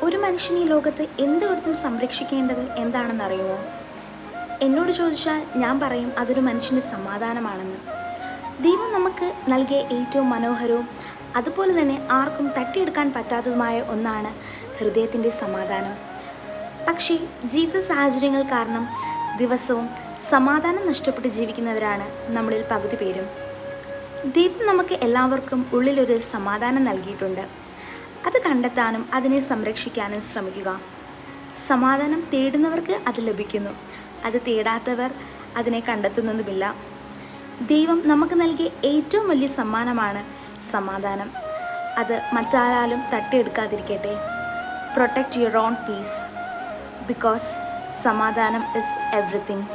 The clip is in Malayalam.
ഒരു മനുഷ്യൻ ഈ ലോകത്ത് എന്തുകൊണ്ടും സംരക്ഷിക്കേണ്ടത് എന്താണെന്നറിയുമോ? എന്നോട് ചോദിച്ചാൽ ഞാൻ പറയും അതൊരു മനുഷ്യൻ്റെ സമാധാനമാണെന്ന്. ദൈവം നമുക്ക് നൽകിയ ഏറ്റവും മനോഹരവും അതുപോലെ തന്നെ ആർക്കും തട്ടിയെടുക്കാൻ പറ്റാത്തതുമായ ഒന്നാണ് ഹൃദയത്തിൻ്റെ സമാധാനം. പക്ഷേ ജീവിത സാഹചര്യങ്ങൾ കാരണം ദിവസവും സമാധാനം നഷ്ടപ്പെട്ട് ജീവിക്കുന്നവരാണ് നമ്മളിൽ പകുതി പേരും. ദൈവം നമുക്ക് എല്ലാവർക്കും ഉള്ളിലൊരു സമാധാനം നൽകിയിട്ടുണ്ട്. അത് കണ്ടെത്താനും അതിനെ സംരക്ഷിക്കാനും ശ്രമിക്കുക. സമാധാനം തേടുന്നവർക്ക് അത് ലഭിക്കുന്നു, അത് തേടാത്തവർ അതിനെ കണ്ടെത്തുന്നതുമില്ല. ദൈവം നമുക്ക് നൽകിയ ഏറ്റവും വലിയ സമ്മാനമാണ് സമാധാനം. അത് മറ്റാരാലും തട്ടിയെടുക്കാതിരിക്കട്ടെ. Protect your own peace, because സമാധാനം ഇസ് എവറിത്തിങ്.